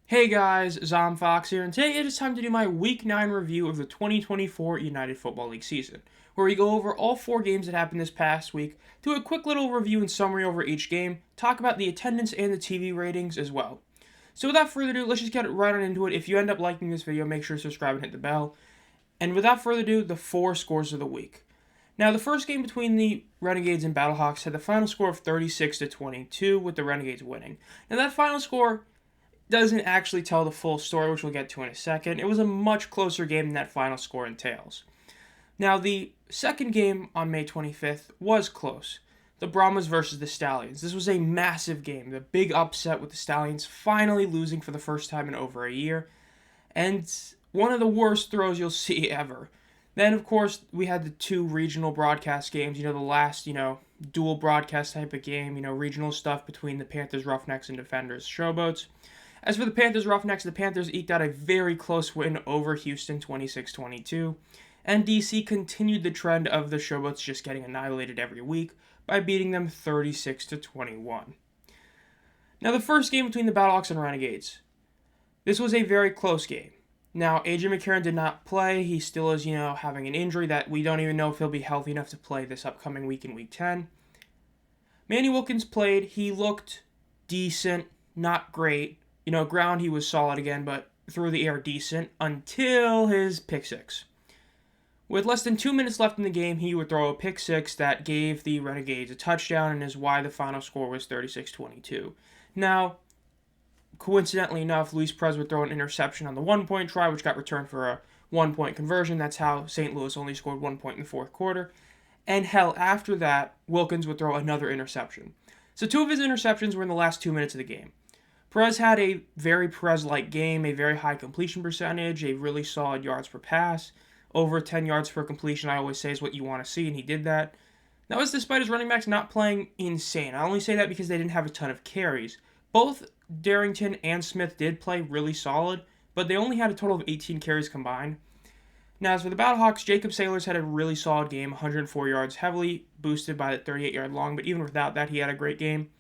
Hey guys, Zomfox here, and today it is time to do my Week 9 review of the 2024 United Football League season, where we go over all 4 games that happened this past week, do a quick little review and summary over each game, talk about the attendance and the TV ratings as well. So without further ado, let's just get right on into it. If you end up liking this video, make sure to subscribe and hit the bell. And without further ado, the 4 scores of the week. Now, the first game between the Renegades and Battlehawks had the final score of 36-22, with the Renegades winning. Now, that final score doesn't actually tell the full story, which we'll get to in a second. It was a much closer game than that final score entails. Now, the second game on May 25th was close. The Brahmas versus the Stallions. This was a massive game. The big upset with the Stallions finally losing for the first time in over a year. And one of the worst throws you'll see ever. Then, of course, we had the 2 regional broadcast games. The last, dual broadcast type of game. Regional stuff between the Panthers Roughnecks and Defenders Showboats. As for the Panthers Roughnecks, the Panthers eked out a very close win over Houston 26-22, and DC continued the trend of the Showboats just getting annihilated every week by beating them 36-21. Now, the first game between the Battlehawks and Renegades. This was a very close game. Now, AJ McCarron did not play. He still is, having an injury that we don't even know if he'll be healthy enough to play this upcoming week in Week 10. Manny Wilkins played. He looked decent, not great. Ground he was solid again, but through the air decent until his pick six. With less than 2 minutes left in the game, he would throw a pick six that gave the Renegades a touchdown and is why the final score was 36-22. Now, coincidentally enough, Luis Perez would throw an interception on the 1-point try, which got returned for a 1-point conversion. That's how St. Louis only scored 1 point in the fourth quarter. And hell, after that, Wilkins would throw another interception. So 2 of his interceptions were in the last 2 minutes of the game. Perez had a very Perez-like game, a very high completion percentage, a really solid yards per pass. Over 10 yards per completion, I always say, is what you want to see, and he did that. That was despite his running backs not playing insane. I only say that because they didn't have a ton of carries. Both Darrington and Smith did play really solid, but they only had a total of 18 carries combined. Now, as for the Battlehawks, Jacob Sailors had a really solid game, 104 yards, heavily boosted by the 38-yard long, but even without that, he had a great game.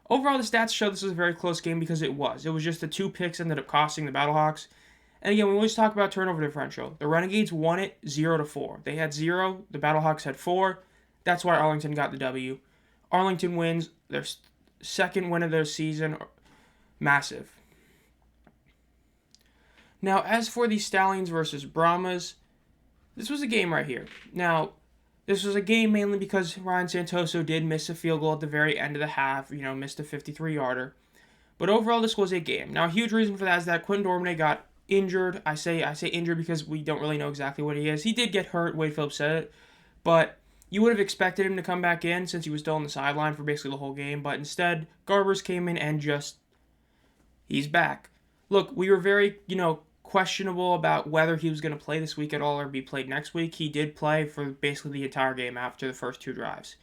Overall, the stats show this was a very close game because it was. It was just the 2 picks ended up costing the Battlehawks. And again, we always talk about turnover differential. The Renegades won it 0-4. They had 0. The Battlehawks had 4. That's why Arlington got the W. Arlington wins their second win of their season. Massive. Now, as for the Stallions versus Brahmas, this was a game right here. Now, this was a game mainly because Ryan Santoso did miss a field goal at the very end of the half, missed a 53-yarder. But overall, this was a game. Now, a huge reason for that is that Quinton Dormade got injured. I say injured because we don't really know exactly what he is. He did get hurt, Wade Phillips said it, but you would have expected him to come back in since he was still on the sideline for basically the whole game. But instead, Garbers came in and he's back. Look, we were very, questionable about whether he was going to play this week at all or be played next week. He did play for basically the entire game after the first 2 drives.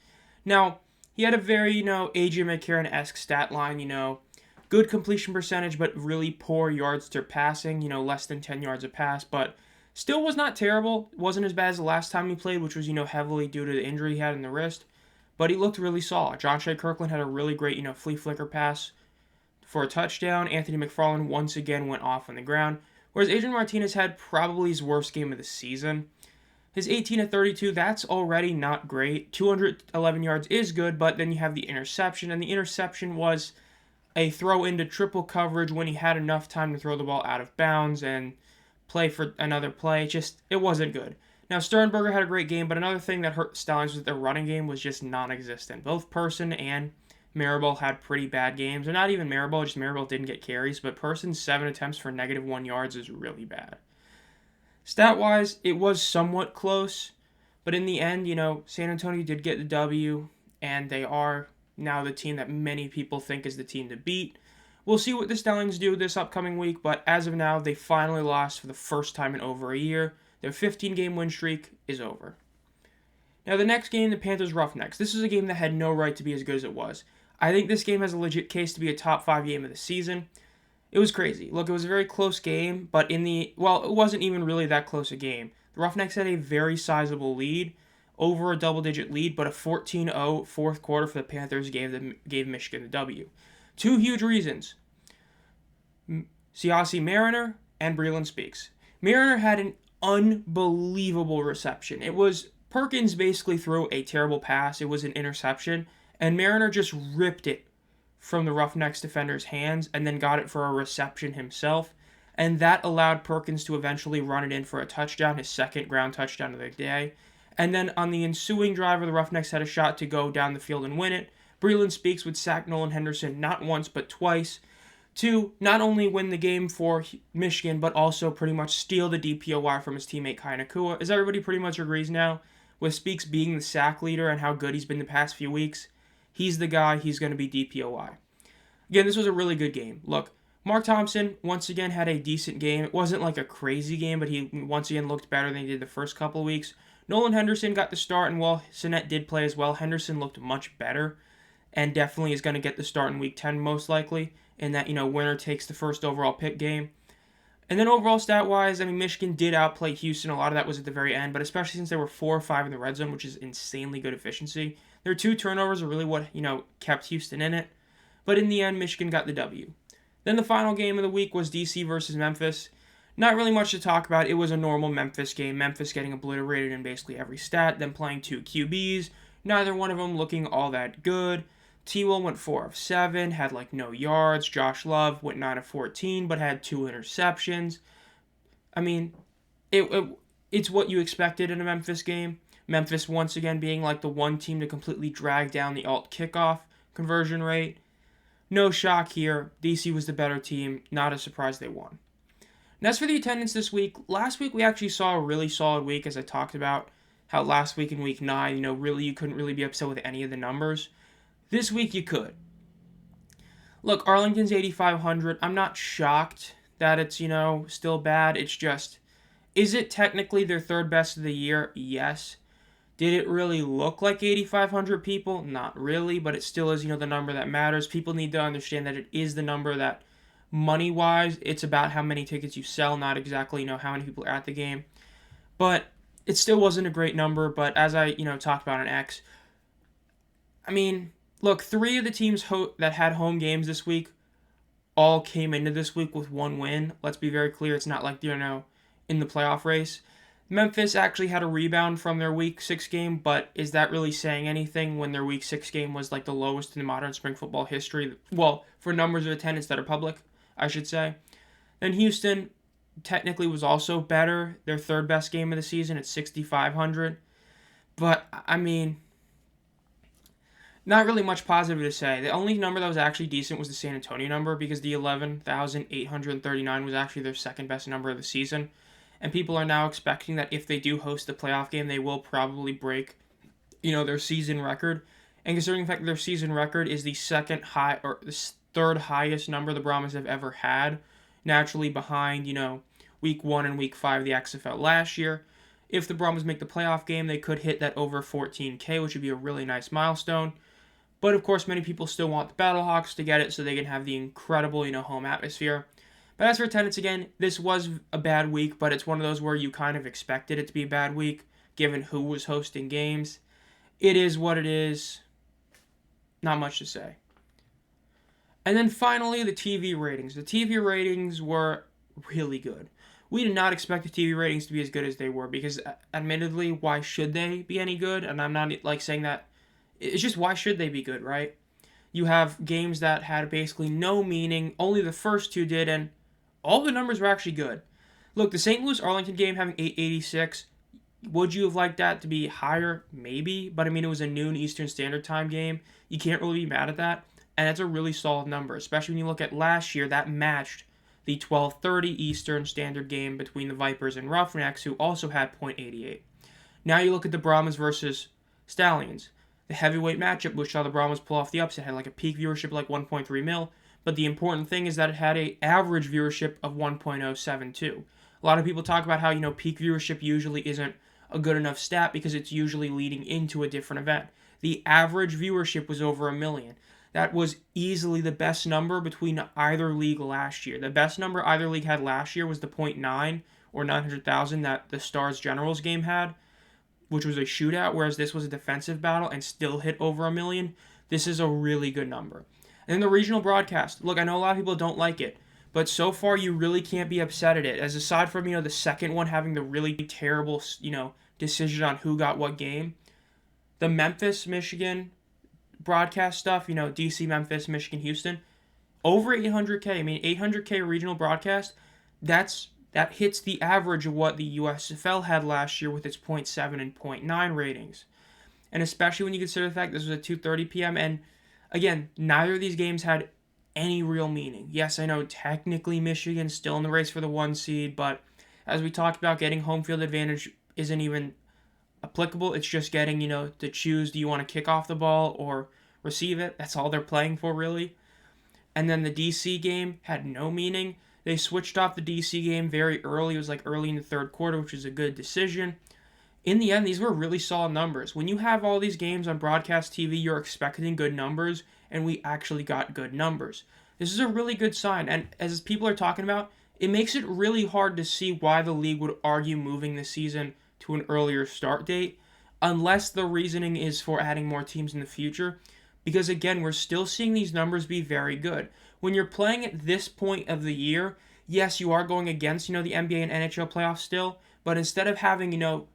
Now, he had a very, AJ McCarron-esque stat line, good completion percentage, but really poor yards to passing, less than 10 yards a pass, but still was not terrible. It wasn't as bad as the last time he played, which was, heavily due to the injury he had in the wrist, but he looked really solid. John Shea Kirkland had a really great, flea flicker pass for a touchdown. Anthony McFarland once again went off on the ground. Whereas Adrian Martinez had probably his worst game of the season. His 18-32, that's already not great. 211 yards is good, but then you have the interception, and the interception was a throw into triple coverage when he had enough time to throw the ball out of bounds and play for another play. It wasn't good. Now, Sternberger had a great game, but another thing that hurt Stallions with their running game was just non-existent. Both Person and Maribel had pretty bad games. Or not even Maribel, just Maribel didn't get carries, but Person's 7 attempts for -1 yards is really bad. Stat-wise, it was somewhat close, but in the end, San Antonio did get the W, and they are now the team that many people think is the team to beat. We'll see what the Stallions do this upcoming week, but as of now, they finally lost for the first time in over a year. Their 15-game win streak is over. Now, the next game, the Panthers Roughnecks. This is a game that had no right to be as good as it was. I think this game has a legit case to be a top 5 game of the season. It was crazy. Look, it was a very close game, but it wasn't even really that close a game. The Roughnecks had a very sizable lead, over a double-digit lead, but a 14-0 fourth quarter for the Panthers gave Michigan the W. 2 huge reasons. Siasi Mariner, and Breland Speaks. Mariner had an unbelievable reception. It was Perkins basically threw a terrible pass. It was an interception, and Mariner just ripped it from the Roughnecks defender's hands and then got it for a reception himself. And that allowed Perkins to eventually run it in for a touchdown, his second ground touchdown of the day. And then on the ensuing drive where the Roughnecks had a shot to go down the field and win it, Breland Speaks would sack Nolan Henderson not once but twice to not only win the game for Michigan, but also pretty much steal the DPOY from his teammate Kai Nakua. As everybody pretty much agrees now, with Speaks being the sack leader and how good he's been the past few weeks, he's the guy, he's going to be DPOY. Again, this was a really good game. Look, Mark Thompson once again had a decent game. It wasn't like a crazy game, but he once again looked better than he did the first couple of weeks. Nolan Henderson got the start, and while Sinnett did play as well, Henderson looked much better and definitely is going to get the start in Week 10 most likely, in that, winner takes the first overall pick game. And then overall stat-wise, Michigan did outplay Houston. A lot of that was at the very end, but especially since they were 4 or 5 in the red zone, which is insanely good efficiency. Their 2 turnovers are really what, kept Houston in it. But in the end, Michigan got the W. Then the final game of the week was DC versus Memphis. Not really much to talk about. It was a normal Memphis game. Memphis getting obliterated in basically every stat, then playing 2 QBs. Neither one of them looking all that good. T-Will went 4 of 7, had no yards. Josh Love went 9 of 14, but had 2 interceptions. It's what you expected in a Memphis game. Memphis once again being the one team to completely drag down the alt kickoff conversion rate. No shock here. DC was the better team. Not a surprise they won. And as for the attendance this week, last week we actually saw a really solid week, as I talked about how last week in Week 9, really you couldn't really be upset with any of the numbers. This week you could. Look, Arlington's 8,500. I'm not shocked that it's, still bad. It's just, is it technically their third best of the year? Yes. Did it really look like 8,500 people? Not really, but it still is, the number that matters. People need to understand that it is the number that, money-wise, it's about how many tickets you sell, not exactly, how many people are at the game. But it still wasn't a great number, but as I, talked about on X, look, 3 of the teams that had home games this week all came into this week with 1 win. Let's be very clear, it's not like they're, in the playoff race. Memphis actually had a rebound from their Week 6 game, but is that really saying anything when their Week 6 game was the lowest in modern spring football history? Well, for numbers of attendance that are public, I should say. Then Houston technically was also better. Their third best game of the season at 6,500. But, not really much positive to say. The only number that was actually decent was the San Antonio number, because the 11,839 was actually their second best number of the season. And people are now expecting that if they do host the playoff game, they will probably break, their season record. And considering the fact that their season record is the third highest number the Brahmas have ever had, naturally behind, Week 1 and Week 5 of the XFL last year. If the Brahmas make the playoff game, they could hit that over 14K, which would be a really nice milestone. But of course, many people still want the Battlehawks to get it so they can have the incredible, home atmosphere. But as for attendance, again, this was a bad week, but it's one of those where you kind of expected it to be a bad week, given who was hosting games. It is what it is. Not much to say. And then finally, the TV ratings. The TV ratings were really good. We did not expect the TV ratings to be as good as they were, because admittedly, why should they be any good? And I'm not saying that. It's just, why should they be good, right? You have games that had basically no meaning. Only the first 2 did, and all the numbers were actually good. Look, the St. Louis-Arlington game having 886, would you have liked that to be higher? Maybe, but it was a noon Eastern Standard Time game. You can't really be mad at that, and that's a really solid number, especially when you look at last year. That matched the 12:30 Eastern Standard game between the Vipers and Roughnecks, who also had .88. Now you look at the Brahmas versus Stallions. The heavyweight matchup, which saw the Brahmas pull off the upset, had a peak viewership of 1.3 mil. But the important thing is that it had an average viewership of 1.072. A lot of people talk about how, peak viewership usually isn't a good enough stat because it's usually leading into a different event. The average viewership was over 1 million. That was easily the best number between either league last year. The best number either league had last year was the .9 or 900,000 that the Stars Generals game had, which was a shootout, whereas this was a defensive battle and still hit over 1 million. This is a really good number. And then the regional broadcast. Look, I know a lot of people don't like it, But so far, you really can't be upset at it. As aside from, the second one having the really terrible, decision on who got what game, the Memphis, Michigan broadcast stuff, DC, Memphis, Michigan, Houston, over 800K. I mean, 800K regional broadcast, that hits the average of what the USFL had last year with its .7 and .9 ratings. And especially when you consider the fact this was at 2:30 p.m. And again, neither of these games had any real meaning. Yes, I know technically Michigan's still in the race for the 1 seed, but as we talked about, getting home field advantage isn't even applicable. It's just getting, to choose, do you want to kick off the ball or receive it? That's all they're playing for, really. And then the DC game had no meaning. They switched off the DC game very early. It was like early in the third quarter, which was a good decision. In the end, these were really solid numbers. When you have all these games on broadcast TV, you're expecting good numbers, and we actually got good numbers. This is a really good sign, and as people are talking about, it makes it really hard to see why the league would argue moving the season to an earlier start date, unless the reasoning is for adding more teams in the future. Because again, we're still seeing these numbers be very good. When you're playing at this point of the year, yes, you are going against, the NBA and NHL playoffs still, but instead of having,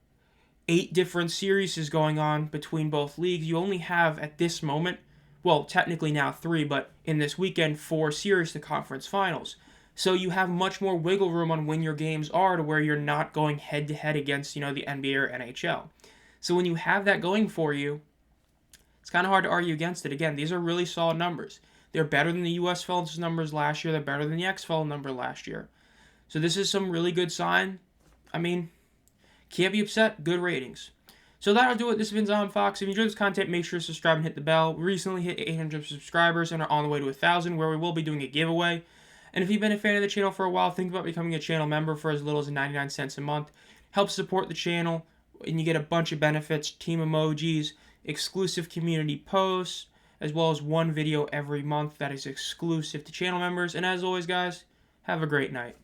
8 different series going on between both leagues, you only have at this moment, well, technically now 3, but in this weekend, 4 series to conference finals. So you have much more wiggle room on when your games are to where you're not going head-to-head against, the NBA or NHL. So when you have that going for you, it's kind of hard to argue against it. Again, these are really solid numbers. They're better than the USFL numbers last year. They're better than the XFL number last year. So this is some really good sign. I mean, can't be upset. Good ratings. So that'll do it. This has been Zom Fox. If you enjoyed this content, make sure to subscribe and hit the bell. We recently hit 800 subscribers and are on the way to 1,000, where we will be doing a giveaway. And if you've been a fan of the channel for a while, think about becoming a channel member for as little as 99 cents a month. Help support the channel, and you get a bunch of benefits, team emojis, exclusive community posts, as well as one video every month that is exclusive to channel members. And as always, guys, have a great night.